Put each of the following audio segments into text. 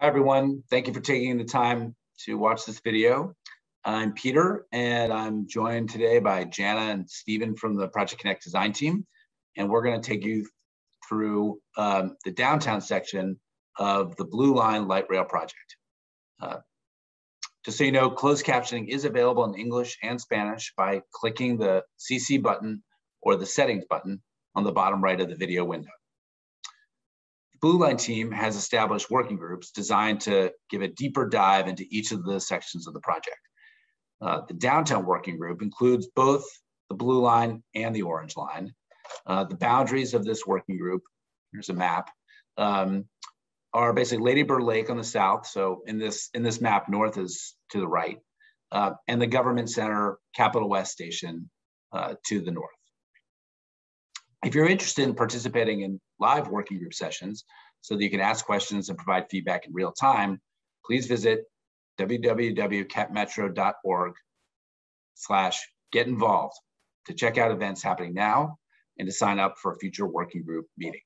Hi, everyone. Thank you for taking the time to watch this video. I'm Peter, and I'm joined today by Jana and Stephen from the Project Connect design team. And we're going to take you through the downtown section of the Blue Line Light Rail project. Just so you know, closed captioning is available in English and Spanish by clicking the CC button or the settings button on the bottom right of the video window. Blue Line team has established working groups designed to give a deeper dive into each of the sections of the project. The downtown working group includes both the Blue Line and the Orange Line. The boundaries of this working group, here's a map, are basically Lady Bird Lake on the south. So in this map, north is to the right, and the Government Center Capitol West Station to the north. If you're interested in participating in live working group sessions so that you can ask questions and provide feedback in real time, please visit www.capmetro.org/get-involved to check out events happening now and to sign up for a future working group meeting.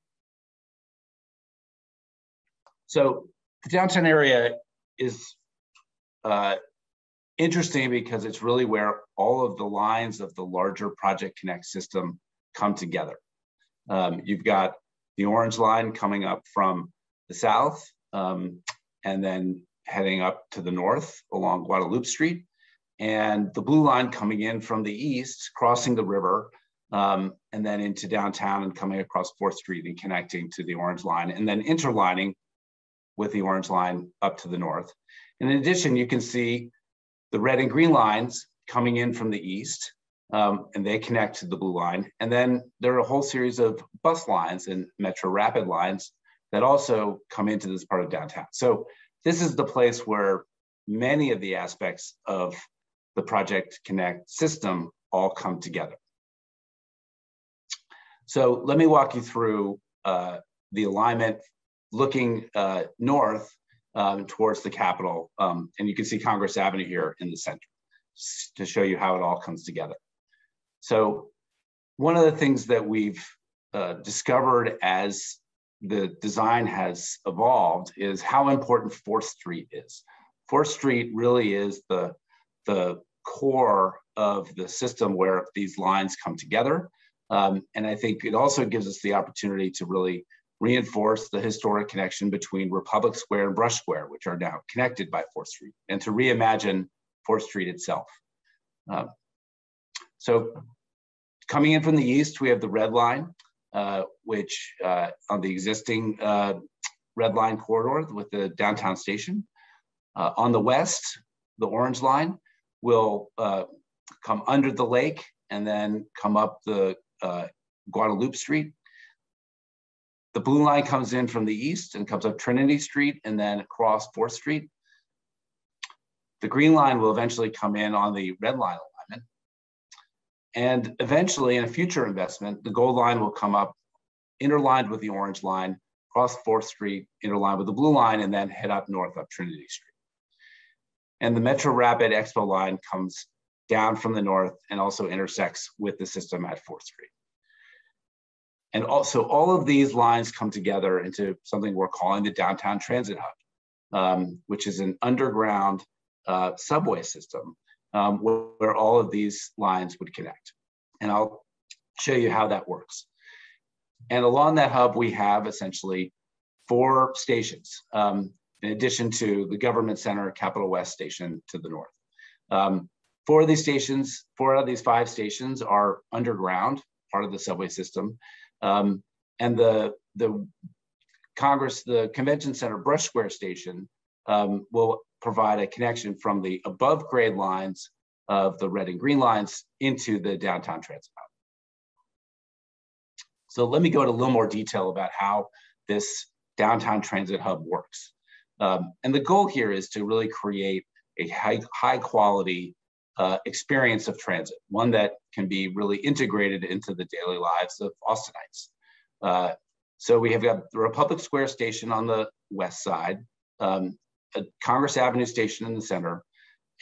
So the downtown area is interesting because it's really where all of the lines of the larger Project Connect system come together. You've got the Orange Line coming up from the south and then heading up to the north along Guadalupe Street, and the Blue Line coming in from the east, crossing the river, and then into downtown and coming across 4th Street and connecting to the Orange Line, and then interlining with the Orange Line up to the north. And in addition, you can see the red and green lines coming in from the east, and they connect to the Blue Line. And then there are a whole series of bus lines and Metro Rapid lines that also come into this part of downtown. So this is the place where many of the aspects of the Project Connect system all come together. So let me walk you through the alignment looking north towards the Capitol. And you can see Congress Avenue here in the center to show you how it all comes together. So one of the things that we've discovered as the design has evolved is how important 4th Street is. 4th Street really is the core of the system where these lines come together. And I think it also gives us the opportunity to really reinforce the historic connection between Republic Square and Brush Square, which are now connected by 4th Street, and to reimagine 4th Street itself. So coming in from the east, we have the Red Line, which on the existing Red Line corridor with the downtown station. On the west, the Orange Line will come under the lake and then come up the Guadalupe Street. The Blue Line comes in from the east and comes up Trinity Street and then across 4th Street. The Green Line will eventually come in on the Red Line alignment. And eventually, in a future investment, the Gold Line will come up interlined with the Orange Line, cross 4th Street, interlined with the Blue Line, and then head up north up Trinity Street. And the Metro Rapid Expo Line comes down from the north and also intersects with the system at 4th Street. And also, all of these lines come together into something we're calling the Downtown Transit Hub, which is an underground subway system where all of these lines would connect. And I'll show you how that works. And along that hub, we have essentially 4 stations, in addition to the Government Center Capitol West Station to the north. 4 of these stations, 4 out of these 5 stations are underground, part of the subway system. And the Convention Center Brush Square Station will provide a connection from the above grade lines of the red and green lines into the downtown transit hub. So let me go into a little more detail about how this downtown transit hub works. And the goal here is to really create a high quality experience of transit, one that can be really integrated into the daily lives of Austinites. So we have got the Republic Square Station on the west side, a Congress Avenue Station in the center,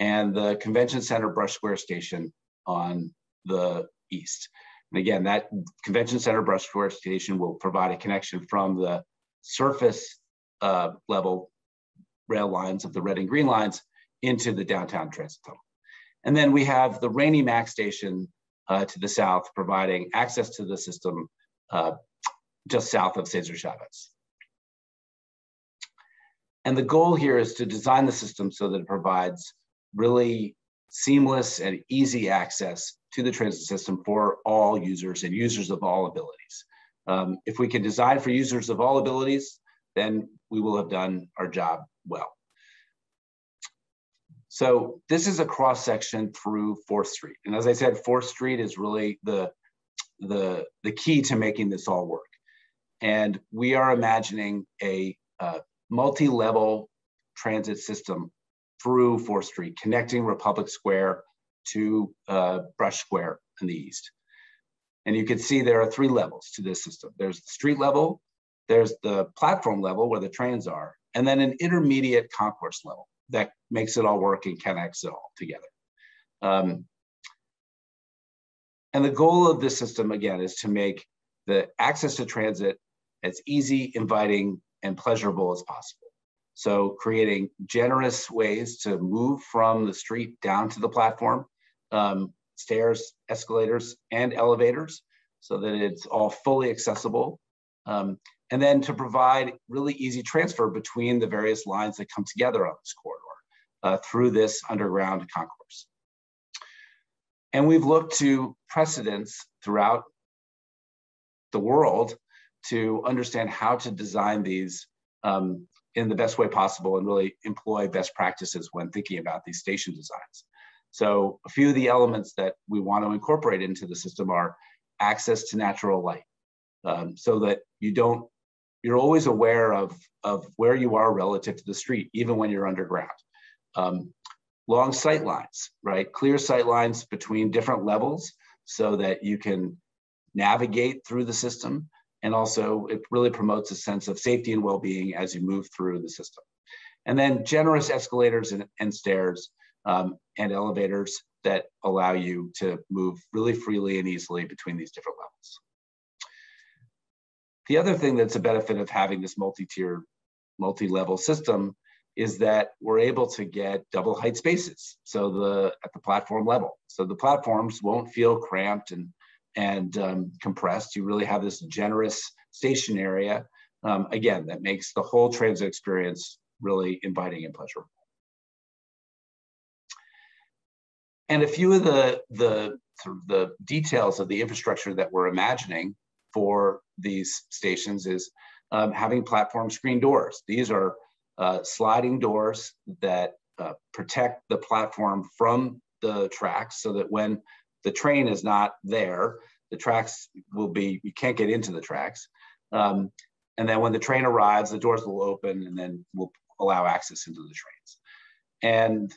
and the Convention Center Brush Square Station on the east. And again, that Convention Center Brush Square Station will provide a connection from the surface level rail lines of the red and green lines into the downtown transit tunnel. And then we have the Rainy Mac station to the south, providing access to the system just south of Cesar Chavez. And the goal here is to design the system so that it provides really seamless and easy access to the transit system for all users and users of all abilities. If we can design for users of all abilities, then we will have done our job well. So this is a cross section through 4th Street. And as I said, 4th Street is really the key to making this all work. And we are imagining a multi-level transit system through 4th Street, connecting Republic Square to Brush Square in the east. And you can see there are 3 levels to this system. There's the street level, there's the platform level where the trains are, and then an intermediate concourse level that makes it all work and connects it all together. And the goal of this system, again, is to make the access to transit as easy, inviting, and pleasurable as possible. So creating generous ways to move from the street down to the platform, stairs, escalators, and elevators, so that it's all fully accessible. And then to provide really easy transfer between the various lines that come together on this corridor through this underground concourse. And we've looked to precedents throughout the world to understand how to design these in the best way possible and really employ best practices when thinking about these station designs. So a few of the elements that we want to incorporate into the system are access to natural light, so that you're always aware of where you are relative to the street, even when you're underground. Long sight lines, right? Clear sight lines between different levels so that you can navigate through the system. And also it really promotes a sense of safety and well-being as you move through the system. And then generous escalators and stairs and elevators that allow you to move really freely and easily between these different levels. The other thing that's a benefit of having this multi-tier, multi-level system is that we're able to get double height spaces. So at the platform level. So the platforms won't feel cramped and compressed. You really have this generous station area, again, that makes the whole transit experience really inviting and pleasurable. And a few of the details of the infrastructure that we're imagining for these stations is having platform screen doors. These are sliding doors that protect the platform from the tracks so that when the train is not there, the tracks will be, you can't get into the tracks. And then when the train arrives, the doors will open and then will allow access into the trains. And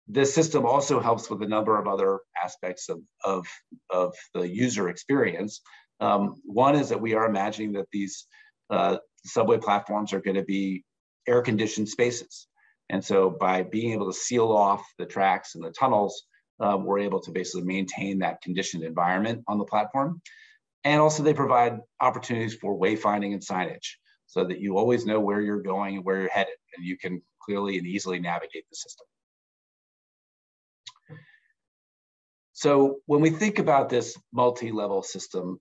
this system also helps with a number of other aspects of the user experience. One is that we are imagining that these subway platforms are going to be air-conditioned spaces. And so by being able to seal off the tracks and the tunnels, we're able to basically maintain that conditioned environment on the platform. And also they provide opportunities for wayfinding and signage so that you always know where you're going and where you're headed, and you can clearly and easily navigate the system. So when we think about this multi-level system,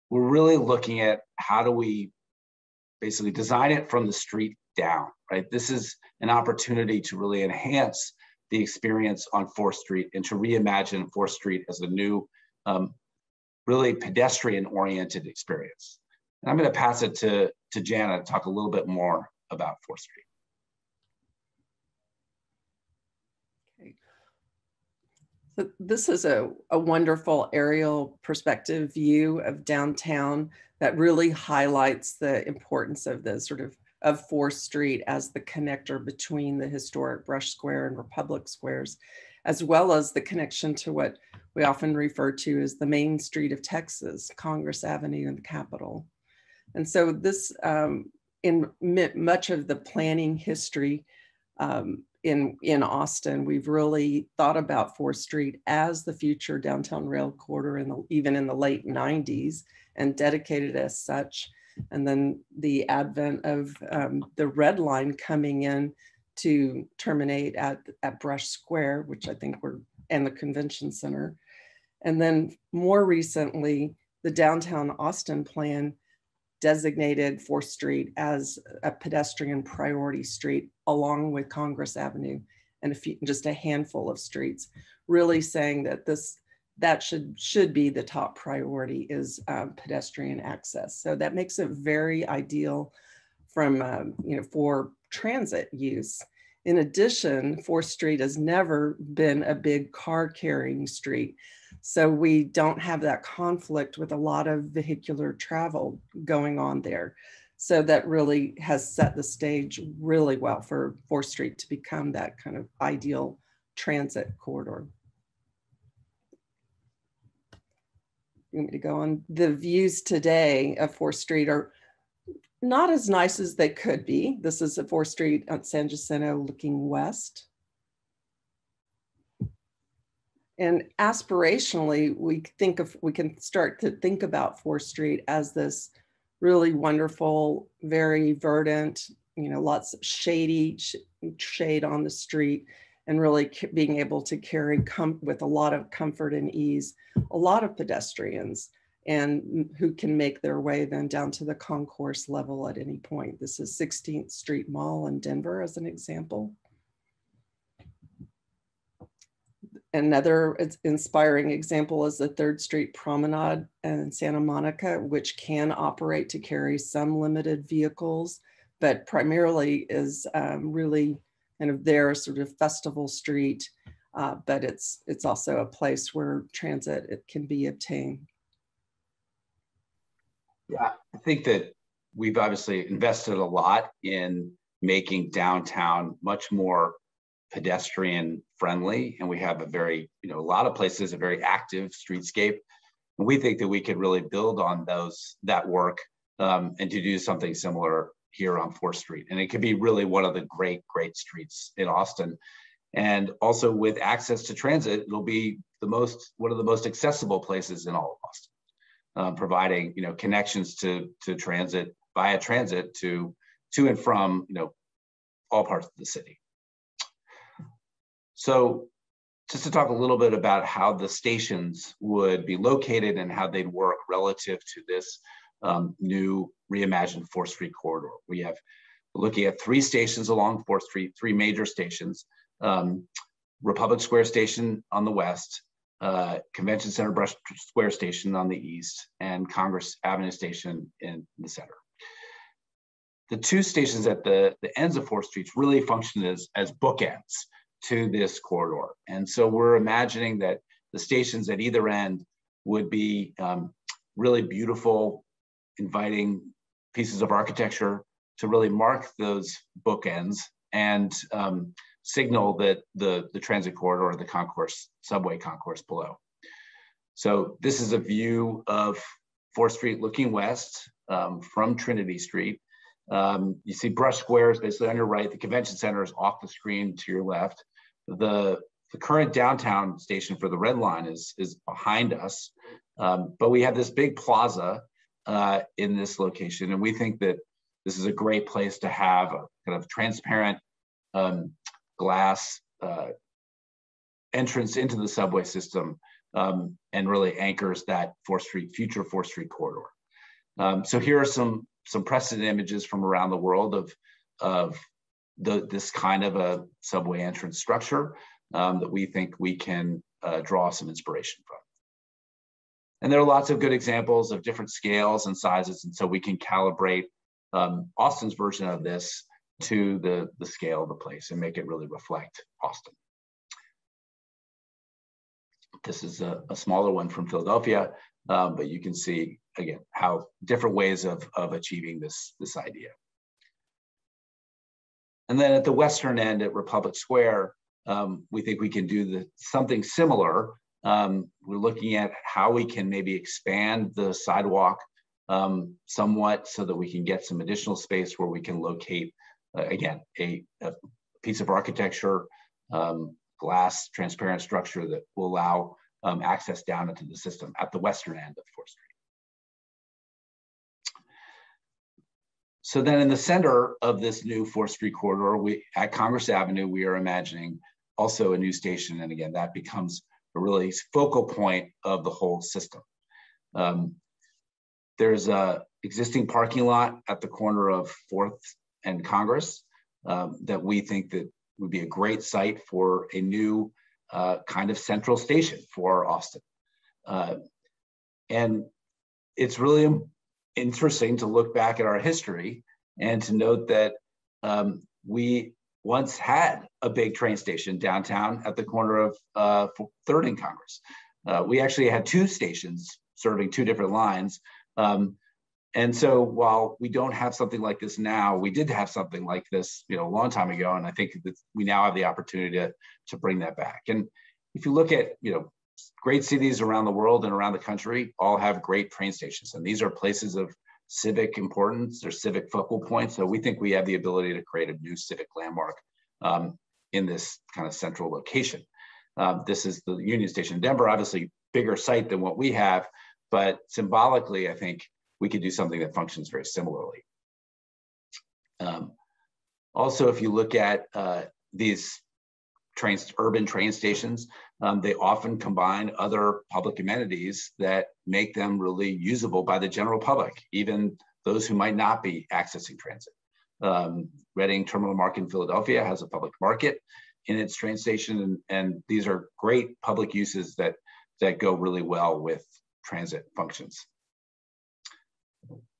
we're really looking at how do we basically design it from the street down, right? This is an opportunity to really enhance the experience on 4th Street and to reimagine 4th Street as a new, really pedestrian-oriented experience. And I'm going to pass it to Jana to talk a little bit more about 4th Street. Okay. So this is a wonderful aerial perspective view of downtown that really highlights the importance of the of 4th Street as the connector between the historic Brush Square and Republic Squares, as well as the connection to what we often refer to as the Main Street of Texas, Congress Avenue and the Capitol. And so this, in much of the planning history in Austin, we've really thought about 4th Street as the future downtown rail corridor even in the late 90s and dedicated as such. And then the advent of the red line coming in to terminate at Brush Square, which I think and the convention center. And then more recently, the downtown Austin plan designated 4th Street as a pedestrian priority street along with Congress Avenue and just a handful of streets, really saying that that should be the top priority is pedestrian access. So that makes it very ideal from, for transit use. In addition, 4th Street has never been a big car carrying street. So we don't have that conflict with a lot of vehicular travel going on there. So that really has set the stage really well for 4th Street to become that kind of ideal transit corridor. You want me to go on? The views today of 4th Street are not as nice as they could be. This is a 4th Street at San Jacinto looking west. And aspirationally, we can start to think about 4th Street as this really wonderful, very verdant, lots of shade on the street, and really being able to carry with a lot of comfort and ease, a lot of pedestrians, and who can make their way then down to the concourse level at any point. This is 16th Street Mall in Denver as an example. Another inspiring example is the 3rd Street Promenade in Santa Monica, which can operate to carry some limited vehicles, but primarily is really kind of their sort of festival street, but it's also a place where transit can be obtained. Yeah, I think that we've obviously invested a lot in making downtown much more pedestrian friendly, and we have a lot of places, a very active streetscape. And we think that we could really build on that work and to do something similar here on 4th Street. And it could be really one of the great streets in Austin. And also with access to transit, it'll be one of the most accessible places in all of Austin, providing connections to transit, via transit to and from all parts of the city. So just to talk a little bit about how the stations would be located and how they'd work relative to this new reimagined 4th Street corridor. We're looking at 3 stations along 4th Street, 3 major stations, Republic Square Station on the west, Convention Center Brush Square Station on the east, and Congress Avenue Station in the center. The 2 stations at the ends of 4th Street really function as bookends to this corridor. And so we're imagining that the stations at either end would be really beautiful, inviting pieces of architecture to really mark those bookends and signal that the transit corridor, the subway concourse below. So this is a view of 4th Street looking west from Trinity Street. You see Brush Square is basically on your right. The convention center is off the screen to your left. The current downtown station for the Red Line is behind us, but we have this big plaza in this location, and we think that this is a great place to have a kind of transparent glass entrance into the subway system, and really anchors that future 4th Street corridor. So here are some precedent images from around the world of this kind of a subway entrance structure that we think we can draw some inspiration from. And there are lots of good examples of different scales and sizes, and so we can calibrate Austin's version of this to the scale of the place and make it really reflect Austin. This is a smaller one from Philadelphia, but you can see, again, how different ways of achieving this idea. And then at the western end at Republic Square, we think we can do something similar. We're looking at how we can maybe expand the sidewalk somewhat so that we can get some additional space where we can locate, again, a piece of architecture, glass transparent structure that will allow access down into the system at the western end of 4th Street. So then in the center of this new 4th Street corridor, at Congress Avenue, we are imagining also a new station. And again, that becomes a really focal point of the whole system. There's a existing parking lot at the corner of 4th and Congress that we think that would be a great site for a new kind of central station for Austin. And it's really interesting to look back at our history and to note that we once had a big train station downtown at the corner of 3rd and Congress. We actually had 2 stations serving 2 different lines. And so while we don't have something like this now, we did have something like this, a long time ago. And I think that we now have the opportunity to bring that back. And if you look at, great cities around the world and around the country all have great train stations. And these are places of civic importance, they're civic focal points. So we think we have the ability to create a new civic landmark in this kind of central location. This is the Union Station in Denver, obviously bigger site than what we have, but symbolically, I think we could do something that functions very similarly. Also, if you look at these urban train stations, they often combine other public amenities that make them really usable by the general public, even those who might not be accessing transit. Reading Terminal Market in Philadelphia has a public market in its train station, and these are great public uses that go really well with transit functions.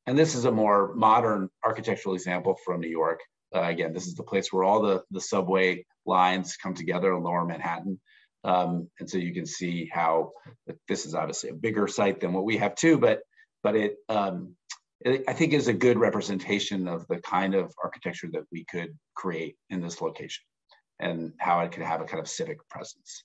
And this is a more modern architectural example from New York. Again, this is the place where all the subway lines come together in Lower Manhattan. And so you can see how this is obviously a bigger site than what we have too, but it I think is a good representation of the kind of architecture that we could create in this location and how it could have a kind of civic presence.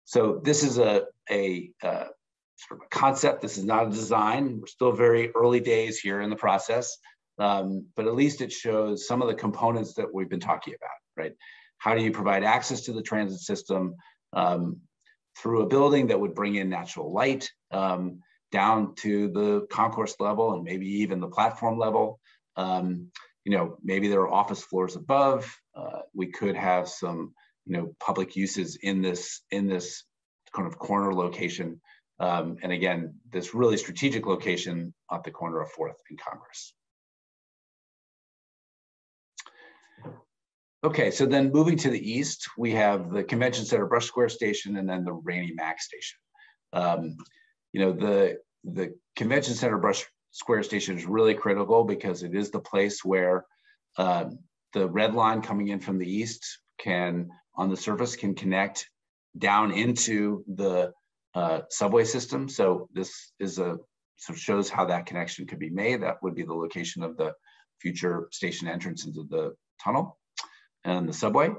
So this is a sort of a concept. This is not a design. We're still very early days here in the process, but at least it shows some of the components that we've been talking about, right? How do you provide access to the transit system through a building that would bring in natural light down to the concourse level and maybe even the platform level? Maybe there are office floors above. We could have some, public uses in this kind of corner location. And again, this really strategic location at the corner of 4th and Congress. Okay, so then moving to the east, we have the Convention Center Brush Square Station and then the Rainey Mac Station. The Convention Center Brush Square Station is really critical because it is the place where the red line coming in from the east on the surface can connect down into the subway system. So this is sort of shows how that connection could be made. That would be the location of the future station entrance into the tunnel and the subway.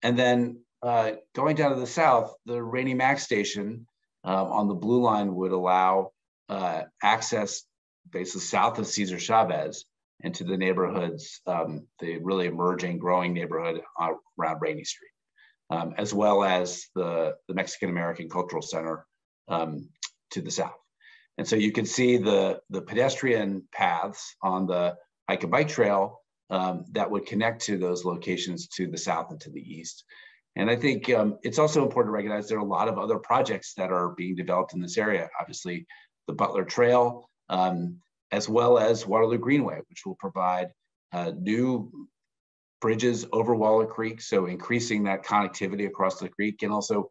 And then going down to the south, the Rainey Mac Station on the blue line would allow access basically south of Cesar Chavez into the neighborhoods, the really emerging, growing neighborhood around Rainey Street, as well as the Mexican-American Cultural Center to the south. And so you can see the pedestrian paths on the hike and bike trail that would connect to those locations to the south and to the east. And I think it's also important to recognize there are a lot of other projects that are being developed in this area. Obviously, the Butler Trail, as well as Waterloo Greenway, which will provide new bridges over Waller Creek, so increasing that connectivity across the creek. And also,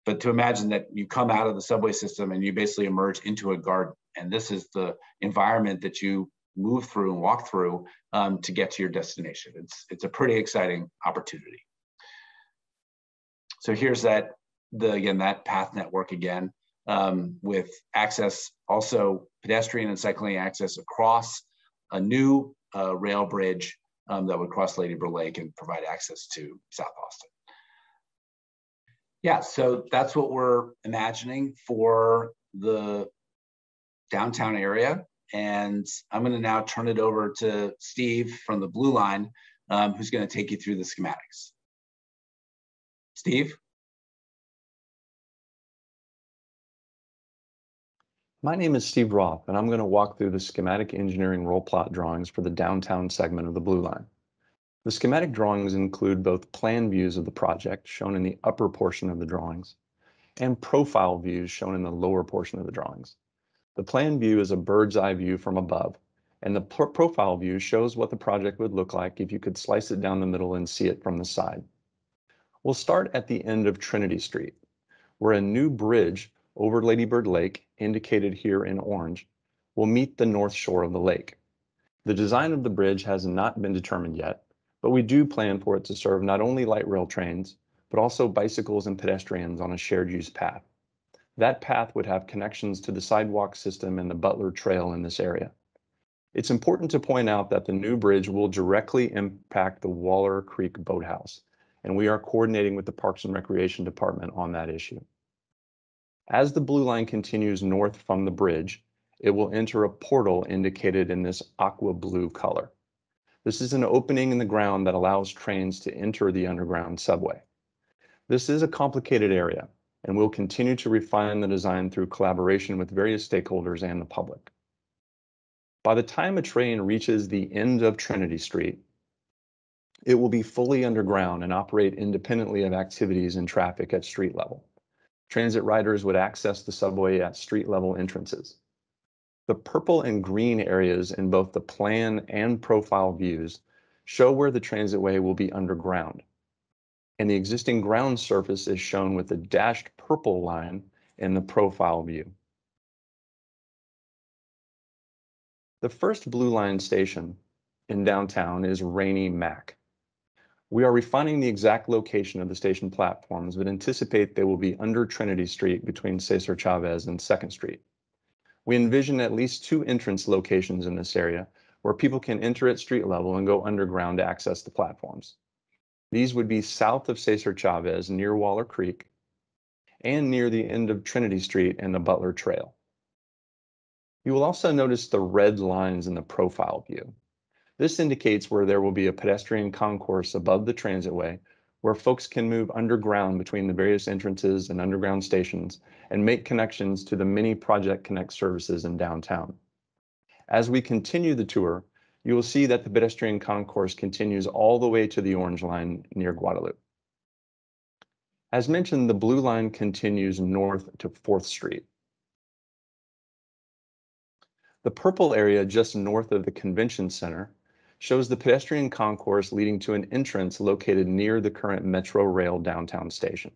but to imagine that you come out of the subway system and you basically emerge into a garden. And this is the environment that you move through and walk through to get to your destination. It's a pretty exciting opportunity. So here's that path network again, with access, also pedestrian and cycling access across a new rail bridge that would cross Lady Bird Lake and provide access to South Austin. Yeah, so that's what we're imagining for the downtown area. And I'm going to now turn it over to Steve from the Blue Line, who's going to take you through the schematics. Steve? My name is Steve Roth, and I'm going to walk through the schematic engineering roll plot drawings for the downtown segment of the Blue Line. The schematic drawings include both plan views of the project, shown in the upper portion of the drawings, and profile views shown in the lower portion of the drawings. The plan view is a bird's eye view from above, and the profile view shows what the project would look like if you could slice it down the middle and see it from the side. We'll start at the end of Trinity Street, where a new bridge over Lady Bird Lake, indicated here in orange, will meet the north shore of the lake. The design of the bridge has not been determined yet, but we do plan for it to serve not only light rail trains, but also bicycles and pedestrians on a shared use path. That path would have connections to the sidewalk system and the Butler Trail in this area. It's important to point out that the new bridge will directly impact the Waller Creek Boathouse, and we are coordinating with the Parks and Recreation Department on that issue. As the Blue Line continues north from the bridge, it will enter a portal indicated in this aqua blue color. This is an opening in the ground that allows trains to enter the underground subway. This is a complicated area, and we'll continue to refine the design through collaboration with various stakeholders and the public. By the time a train reaches the end of Trinity Street, it will be fully underground and operate independently of activities and traffic at street level. Transit riders would access the subway at street level entrances. The purple and green areas in both the plan and profile views show where the transitway will be underground, and the existing ground surface is shown with the dashed purple line in the profile view. The first Blue Line station in downtown is Rainy Mac. We are refining the exact location of the station platforms, but anticipate they will be under Trinity Street between Cesar Chavez and 2nd Street. We envision at least 2 entrance locations in this area where people can enter at street level and go underground to access the platforms. These would be south of Cesar Chavez near Waller Creek and near the end of Trinity Street and the Butler Trail. You will also notice the red lines in the profile view. This indicates where there will be a pedestrian concourse above the transitway where folks can move underground between the various entrances and underground stations and make connections to the many Project Connect services in downtown. As we continue the tour, you will see that the pedestrian concourse continues all the way to the orange line near Guadalupe. As mentioned, the Blue Line continues north to 4th Street. The purple area just north of the Convention Center shows the pedestrian concourse leading to an entrance located near the current Metro Rail downtown station.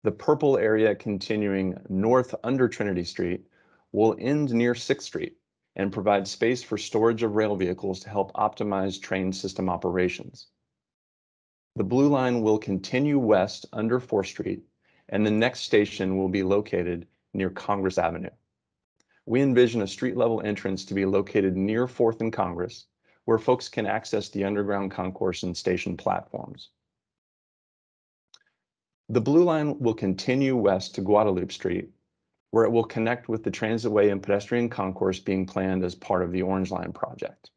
The purple area continuing north under Trinity Street will end near 6th Street and provide space for storage of rail vehicles to help optimize train system operations. The Blue Line will continue west under 4th Street, and the next station will be located near Congress Avenue. We envision a street-level entrance to be located near 4th and Congress, where folks can access the underground concourse and station platforms. The Blue Line will continue west to Guadalupe Street, where it will connect with the transitway and pedestrian concourse being planned as part of the Orange Line project.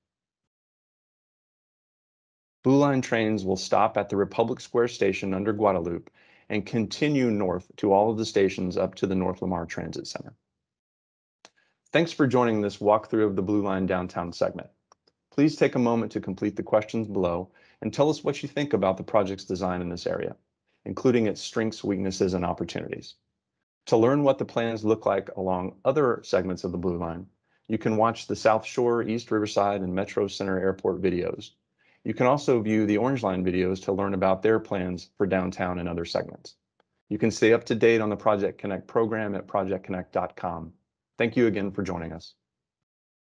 Blue Line trains will stop at the Republic Square station under Guadalupe and continue north to all of the stations up to the North Lamar Transit Center. Thanks for joining this walkthrough of the Blue Line downtown segment. Please take a moment to complete the questions below and tell us what you think about the project's design in this area, including its strengths, weaknesses, and opportunities. To learn what the plans look like along other segments of the Blue Line, you can watch the South Shore, East Riverside, and Metro Center Airport videos. You can also view the Orange Line videos to learn about their plans for downtown and other segments. You can stay up to date on the Project Connect program at projectconnect.com. Thank you again for joining us.